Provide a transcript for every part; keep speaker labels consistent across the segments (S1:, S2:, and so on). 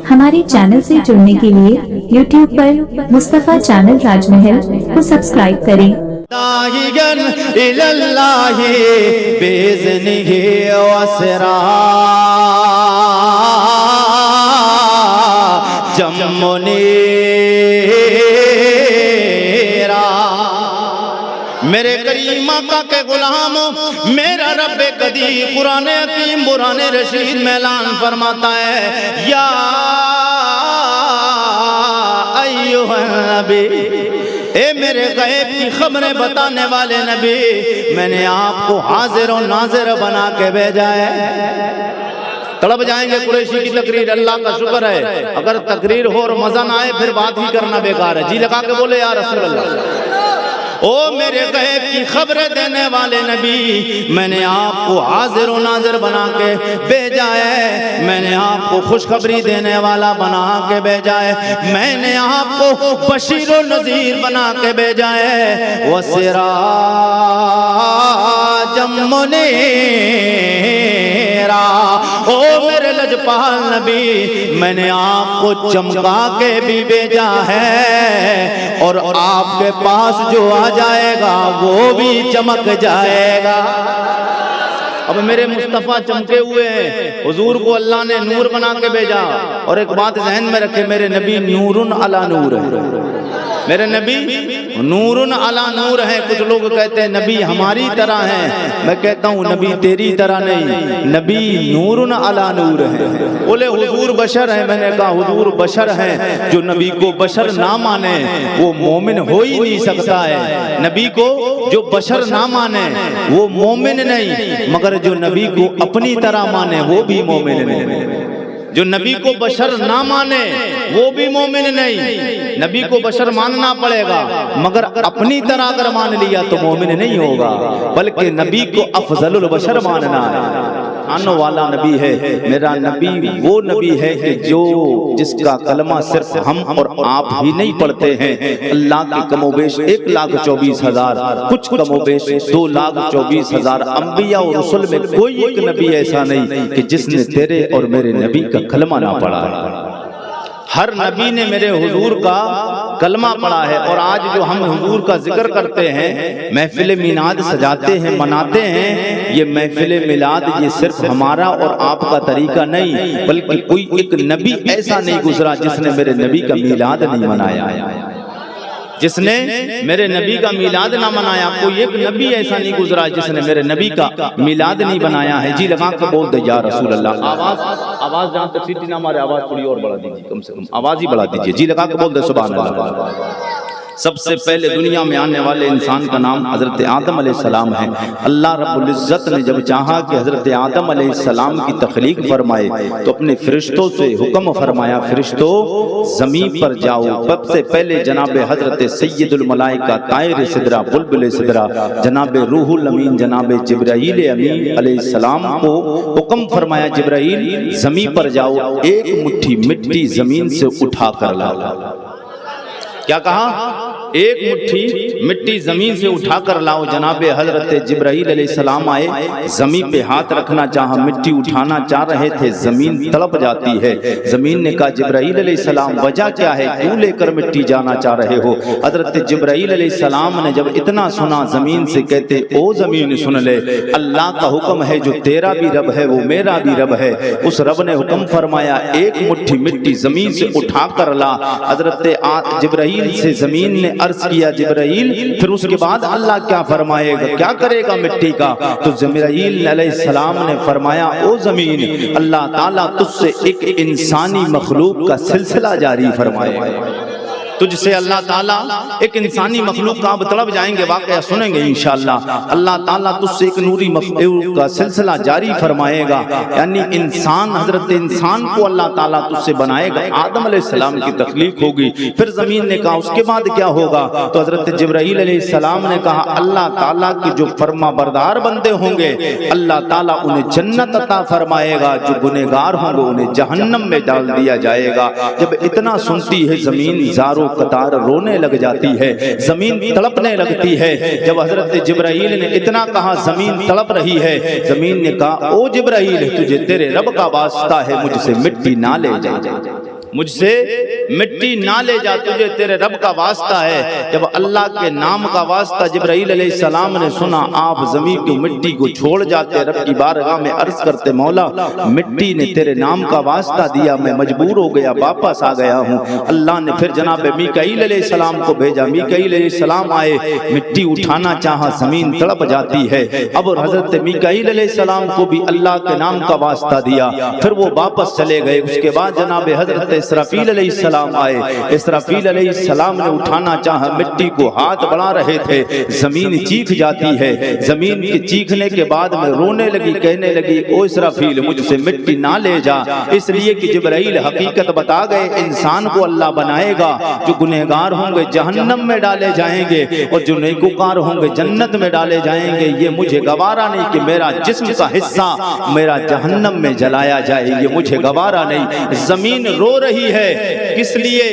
S1: हमारे चैनल से जुड़ने के लिए YouTube पर मुस्तफ़ा चैनल राजमहल को सब्सक्राइब करें।
S2: दाहियन इलल्लाहि बिइज़्निहि वसिराजम मुनीरा। मेरे करीम आका के गुलामों, मेरा रब कदी कुरान हकीम बुरान रशीद में ऐलान फरमाता है, या अय्युहन नबी, ए मेरे गैब की खबरें बताने वाले नबी, मैंने आपको हाजिर और नाजिर बना के भेजा है। तड़प जाएंगे कुरैशी की तकरीर, अल्लाह का शुक्र है अगर तकरीर हो और मजा ना आए फिर बात ही करना बेकार है। जी लगा के बोले या रसूल अल्लाह। ओ मेरे गैब की खबरें देने वाले नबी, मैंने आपको हाजिर और नाजिर बना के भेजा है। मैंने आपको खुशखबरी देने वाला बना के भेजा है। मैंने आपको बशीर और नज़ीर बना के भेजा है। वसिराजम मुनीरा। ओ मेरे लजपाल नबी, मैंने आपको चमका के भी भेजा है और आपके पास जो आ जाएगा वो भी चमक जाएगा। अब मेरे मुस्तफ़ा चमके हुए हैं, हुजूर को अल्लाह ने नूर बना के भेजा। और एक बात ज़हन में रखे, मेरे नबी नूरुन अला नूर है। मेरे नबी नूरुन अला नूर है। कुछ लोग कहते हैं नबी हमारी तरह हैं, मैं कहता हूँ नबी तेरी तरह नहीं, नबी नूरुन अला नूर है। बोले हुजूर बशर है, मैंने कहा हुजूर बशर हैं। जो नबी को बशर ना माने वो मोमिन हो ही नहीं सकता है। नबी को जो बशर ना माने वो मोमिन नहीं, मगर जो नबी को अपनी तरह माने वो भी मोमिन नहीं। जो नबी को बशर ना माने वो भी मोमिन नहीं। नबी को बशर मानना पड़ेगा, मगर अपनी तरह अगर मान लिया तो मोमिन नहीं होगा, बल्कि नबी को अफजलुल बशर मानना है। आने वाला नबी है मेरा नबी, वो नबी है कि जो जिसका कलमा सिर्फ हम और आप ही नहीं पढ़ते हैं। अल्लाह की कमोबेश 1,24,000, कुछ कमोबेश 2,24,000 अंबिया और रसूल में कोई एक नबी ऐसा नहीं कि जिसने तेरे और मेरे नबी का कलमा ना पढ़ा है। हर नबी ने मेरे हुजूर का कलमा पढ़ा है। और आज जो हम हुजूर का जिक्र करते हैं, महफिल मिलाद सजाते हैं, मनाते हैं, ये महफिल मिलाद ये सिर्फ हमारा और आपका तरीका नहीं, बल्कि कोई एक नबी ऐसा नहीं गुजरा जिसने मेरे नबी का मिलाद नहीं मनाया। जिसने मेरे नबी का मिलाद ना मनाया, कोई एक नबी ऐसा नहीं गुजरा जिसने मेरे नबी का मिलाद नहीं बनाया है। जी लगा के बोल दे या रसूल अल्लाह। आवाज जहां तक सीटी ना मारे, आवाज थोड़ी और बढ़ा दीजिए, कम से कम आवाज ही बढ़ा दीजिए। जी लगा के बोल दे सुभान अल्लाह। सबसे पहले दुनिया में आने वाले इंसान का नाम हजरत आदम अलैहिस्सलाम है। अल्लाह रब्बुल इज्जत ने जब चाहा कि हजरत आदम अलैहिस्सलाम की तख्लीक फरमाए तो अपने फरिश्तों से हुक्म फरमाया, फरिश्तों ज़मीन पर जाओ। सबसे पहले जनाब हजरत सैयदुल मलाइका तायर सिदरा बुलबुल सिदरा जनाब रूहुल अमीन जनाब जिब्राईल अमीन अलैहिस्सलाम को हुक्म फरमाया, जिब्राईल ज़मीन पर जाओ, एक मुट्ठी मिट्टी ज़मीन से उठा कर लाओ। क्या कहा? एक मुट्ठी मिट्टी जमीन से उठाकर लाओ। जनाब हजरत जिब्राईल अलैहिस्सलाम आए, जमीन पे हाथ रखना चाहा, मिट्टी उठाना चाह रहे थे, जमीन तड़प जाती है। जमीन ने कहा जिब्राईल अलैहिस्सलाम वजह क्या है, क्यों लेकर मिट्टी जाना चाह रहे हो? हजरत जिब्राईल अलैहिस्सलाम ने जब इतना सुना, जमीन से कहते ओ जमीन सुन ले, अल्लाह का हुक्म है, जो तेरा भी रब है वो मेरा भी रब है। उस रब ने हुक्म फरमाया एक मुट्ठी मिट्टी जमीन से उठा कर ला। हजरत जिब्राईल से जमीन ने अर्ज किया जिब्राईल, फिर उसके बाद अल्लाह क्या फरमाएगा, क्या करेगा मिट्टी का? तो जिब्राईल अलैहिस्सलाम ने फरमाया ओ जमीन, अल्लाह ताला तुझसे एक इंसानी मखलूक का सिलसिला जारी फरमाएगा। तुझसे अल्लाह ताला एक इंसानी मखलूक का, आप तड़प जाएंगे, वाकया सुनेंगे इंशाअल्लाह। अल्लाह ताला तुझसे एक नूरी मखलूक का सिलसिला जारी फरमाएगा, यानी इंसान, हजरत इंसान को अल्लाह ताला तुझसे बनाएगा। आदम अलैहिस्सलाम की तख्लीक होगी। फिर जमीन ने कहा उसके बाद क्या होगा? तो हजरत जिब्राईल अलैहिस्सलाम ने कहा अल्लाह ताला की जो फरमा बरदार बंदे होंगे अल्लाह ताला उन्हें जन्नत अता फरमाएगा, जो गुनहगार होंगे उन्हें जहन्नम में डाल दिया जाएगा। जब इतना सुनती है जमीन, ज़ारो قطاروں قطار رونے لگ جاتی ہے، زمین تڑپنے لگتی ہے۔ جب حضرت جبرائیل نے اتنا کہا زمین تڑپ رہی ہے، زمین نے کہا او جبرائیل تجھے تیرے رب کا واسطہ ہے مجھ سے مٹی نہ لے جا، مجھ سے مٹی نہ لے جا، تجھے تیرے رب کا واسطہ ہے۔ جب اللہ کے نام کا واسطہ جبرائیل علیہ السلام نے سنا، آپ زمین کی مٹی کو چھوڑ جاتے، رب کی بارگاہ میں عرض کرتے مولا مٹی نے تیرے نام کا واسطہ دیا، میں مجبور ہو گیا واپس آ گیا ہوں۔ اللہ نے پھر جناب میکائیل علیہ السلام کو بھیجا، میکائیل علیہ السلام آئے، مٹی اٹھانا چاہا، زمین تڑپ جاتی ہے۔ اب حضرت میکائیل علیہ السلام کو بھی اللہ کے نام کا واسطہ دیا، پھر وہ واپس چلے گئے۔ اس کے بعد جناب حضرت اسرافیل علیہ السلام آئے، اسرافیل علیہ السلام نے اٹھانا چاہا، مٹی کو ہاتھ بڑھا رہے تھے، زمین چیخ جاتی ہے۔ زمین کے چیخنے کے بعد میں رونے لگی، کہنے لگی او اسرافیل مجھ سے مٹی نہ لے جا، اس لیے کہ جبرائیل حقیقت بتا گئے انسان کو اللہ بنائے گا، جو گنہگار ہوں گے جہنم میں ڈالے جائیں گے اور جو نیکوکار ہوں گے جنت میں ڈالے جائیں گے۔ یہ مجھے گوارا نہیں کہ میرا جسم کا حصہ میرا جہنم میں جلایا جائے، یہ مجھے گوارا نہیں۔ زمین رو رہی ہے کس لیے؟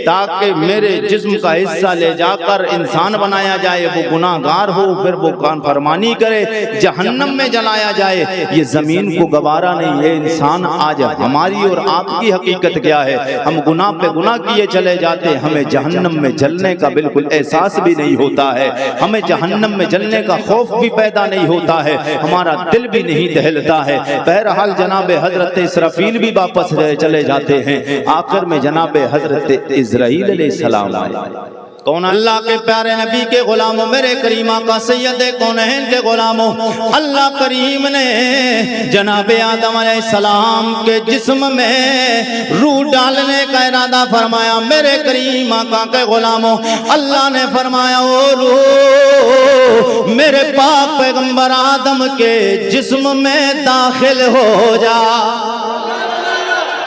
S2: تاکہ میرے جسم کا حصہ لے جا کر انسان بنایا جائے، وہ گناہگار ہو پھر وہ فرمانی کرے، جہنم میں جلایا جائے۔ یہ زمین کو گوارا نہیں۔ یہ انسان آج ہماری اور آپ کی حقیقت کیا ہے؟ ہم گناہ پہ گناہ کیے چلے جاتے، ہمیں جہنم میں جلنے کا بالکل احساس بھی نہیں ہوتا ہے، ہمیں جہنم میں جلنے کا خوف بھی پیدا نہیں ہوتا ہے، ہمارا دل بھی نہیں دہلتا ہے۔ بہرحال جناب حضرت اسرافیل بھی واپس چلے جاتے ہیں، آخر میں جناب حضرت اسرائیل علیہ السلام آئے۔ کون؟ اللہ کے پیارے نبی کے غلاموں، میرے کریم آقا سید کونین کے غلاموں، اللہ کریم نے جناب آدم علیہ السلام کے جسم میں روح ڈالنے کا ارادہ فرمایا۔ میرے کریم آقا کے غلاموں، اللہ نے فرمایا او روح میرے پاک پیغمبر آدم کے جسم میں داخل ہو جا۔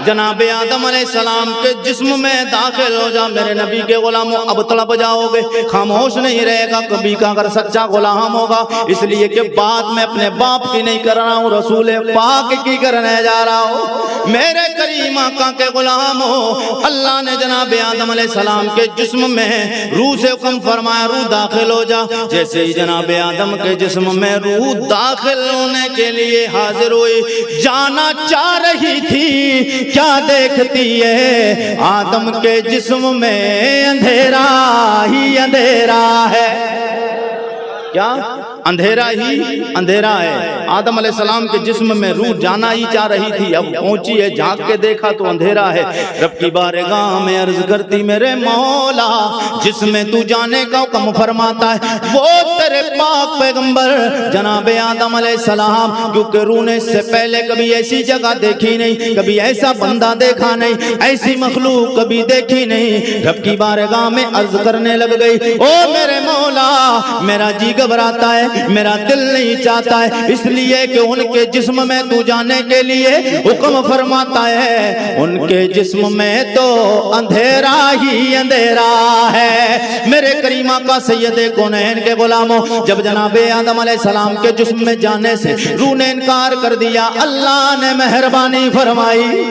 S2: جناب آدم علیہ السلام کے جسم میں داخل ہو جا۔ میرے نبی کے غلاموں اب تڑپ جاؤ گے، خاموش نہیں رہے گا کبھی کا اگر سچا غلام ہوگا، اس لیے کہ بات میں اپنے باپ کی نہیں کر رہا ہوں، رسول پاک کی کرنے جا رہا ہوں۔ میرے کریم آقا کے غلاموں، اللہ نے جناب آدم علیہ السلام کے جسم میں روح سے حکم فرمایا روح داخل ہو جا۔ جیسے ہی جناب آدم کے جسم میں روح داخل ہونے کے لیے حاضر ہوئی، جانا چاہ رہی تھی، کیا دیکھتی ہے؟ آدم کے جسم میں اندھیرا ہی اندھیرا ہے۔ کیا؟ اندھیرا ہی اندھیرا ہے۔ آدم علیہ السلام کے جسم میں روح جانا ہی چاہ رہی تھی، اب پہنچی ہے، جھانک کے دیکھا تو اندھیرا ہے۔ رب کی بارگاہ میں عرض کرتی میرے مولا جس میں تو جانے کا حکم فرماتا ہے وہ تیرے پاک پیغمبر جناب آدم علیہ السلام، کیونکہ روح نے اس سے پہلے کبھی ایسی جگہ دیکھی نہیں، کبھی ایسا بندہ دیکھا نہیں، ایسی مخلوق کبھی دیکھی نہیں۔ رب کی بارگاہ میں عرض کرنے لگ گئی او میرے مولا میرا جی گھبراتا ہے، میرا دل نہیں چاہتا ہے، اس لیے کہ ان کے جسم میں تو جانے کے لیے حکم فرماتا ہے، ان کے جسم میں تو اندھیرا ہی اندھیرا ہے۔ میرے کریم آقا سید کونین کے غلاموں، جب جناب آدم علیہ السلام کے جسم میں جانے سے روح نے انکار کر دیا، اللہ نے مہربانی فرمائی۔